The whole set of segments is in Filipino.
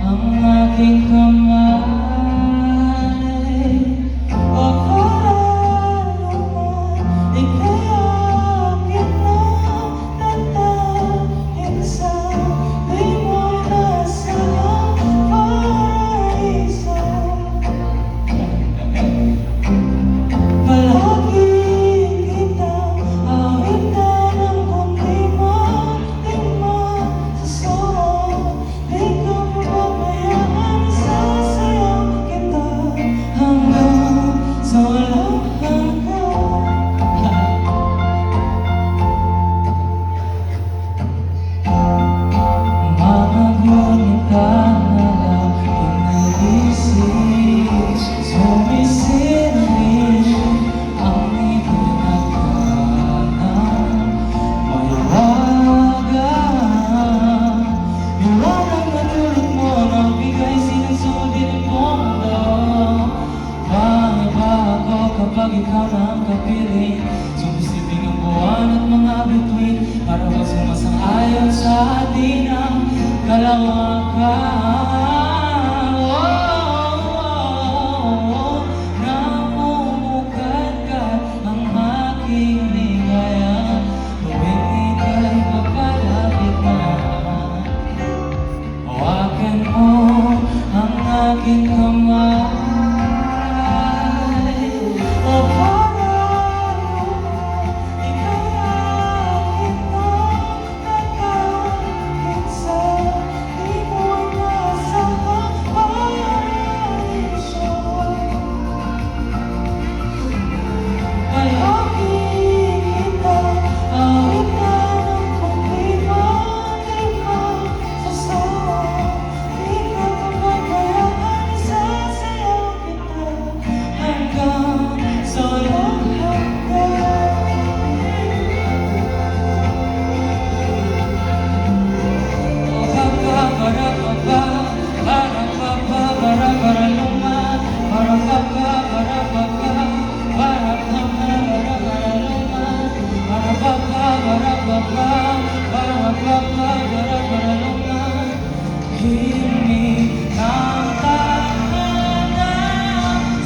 ang aking kamay. O paano man ika'y akin na tatangin sa di mo'y nasa paraiso. Palagi kitang awitan ng kundi matima sa soul. Di ko pabayaan, sasayaw kita hanggang sa walang hanggan. Mga gunita na lang iniisip, sumisirmi ang itinagdanang mayawagan. Liwanag na tulad mo, nagbigay sinusudin ang mundo. Maiba ako kapag ikaw na ang kapiling, sumisibing ang buwan at mga bituin, para bang sumasang-ayon sa atin ang kalawakan. Namumukadkad ang aking ligaya tuwing ika'y papalapit na. Hawakan mo ang aking kamay. O paano ika'y akin na tatangin sa di mo'y nasa paraiso. Palagi kitang awitan ng kundi matima sa soul. Di ko pabayaan, sasayaw kita hanggang sa walang hanggan. O ba-ba-ba-ra-ba-ba, ba-ra-ba-ba, bara-bara-luma, bara-ba-ba, bara-ba-ba, bara-ba-ba, bara-bara-luma, bara-ba-ba, bara-ba-ba, bara-ba-ba, bara-bara-luma. Himig ng tadhana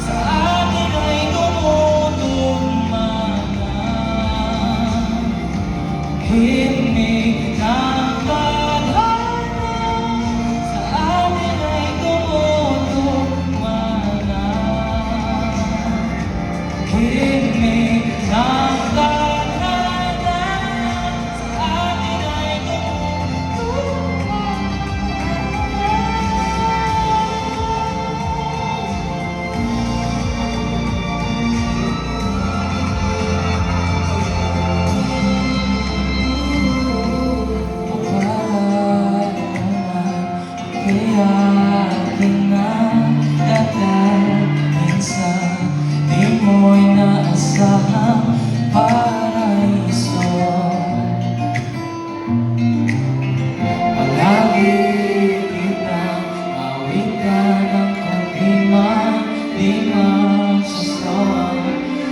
sa atin ay tumutugmana. Himig ng tadhana sa atin ay tumutugmana. Himig ng tadhana sa atin ay tumutugmana. Kaya akin na dadalhin sa di mo'y naasahang paraiso. Palagi kitang awitan ng kundi matima sa soul.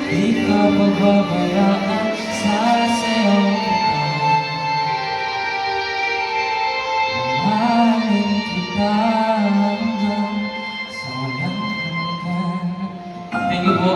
Di ka pababayaan, sasayaw kita. Mahalin kita hanggang sa walang hanggan. Thank you po.